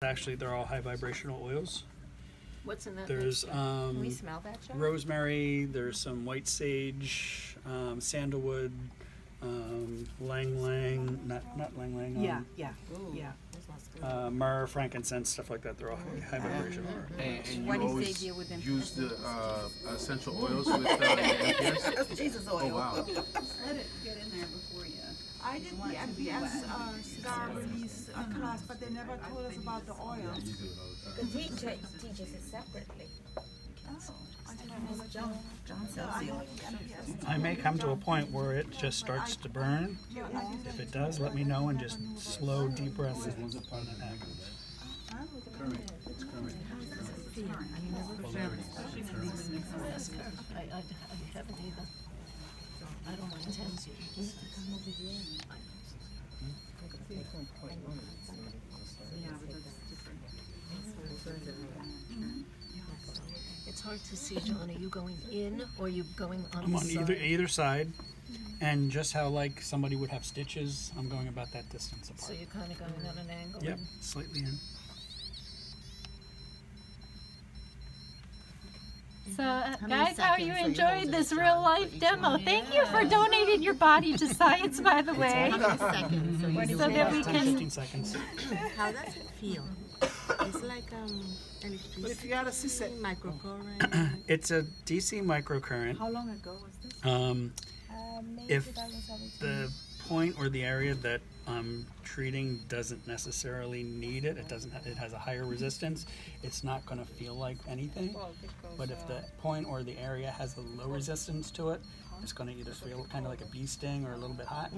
Actually, they're all high vibrational oils. What's in that? There's Can we smell that, John? rosemary, there's some white sage, sandalwood, lang lang, not lang lang. Yeah. Myrrh, frankincense, stuff like that. They're all high vibrational. And you What is the always idea with them? use the essential oils with MPS? That's Jesus oil. Oh, wow. Let it get in there before you. I did the MPS scar release class, but they never told us about the oil. The teacher teaches it separately. John sells the oil. I may come to a point where it just starts to burn. If it does, let me know and just slow, deep breaths when that happens. I haven't either. I don't intend to. It's hard to see, John. Are you going in or are you going on I'm the on side? either side, and just how like somebody would have stitches, I'm going about that distance apart. So you're kind of going on an angle. Yep, slightly in. So, guys, how are you enjoying this real life demo? Thank you for donating your body to science, by the way. How many seconds? So that we can. 15 seconds. How does it feel? It's like electricity, If you had a C-section. microcurrent. It's a DC microcurrent. How long ago was this? If the point or the area that I'm treating doesn't necessarily need it, it has a higher resistance, it's not going to feel like anything. But if the point or the area has a low resistance to it, it's going to either feel kind of like a bee sting or a little bit hot.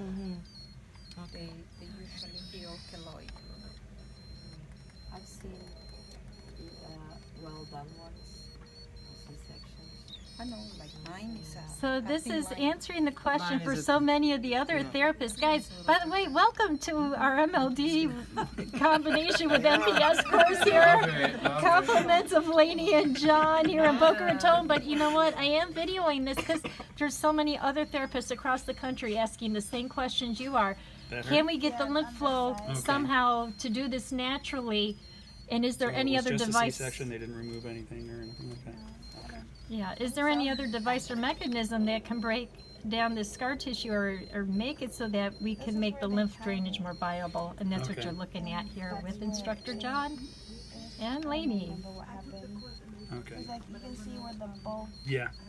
They usually heal keloid. I've seen well done ones, C-sections. I know, like mine is So this is answering the question for so many of the other therapists. Guys, by the way, welcome to our MLD combination with MPS course here. Compliments of Lainey and John here in Boca Raton. But you know what? I am videoing this because there's so many other therapists across the country asking the same questions you are. Can we get the lymph flow somehow to do this naturally? And is there any other just device? A C-section, they didn't remove anything or anything like that. Yeah, is there any other device or mechanism that can break down the scar tissue or make it so that we can make the lymph drainage more viable? And that's what you're looking at here with Instructor John and Lainey. Okay. Like you can see where the bulb Yeah.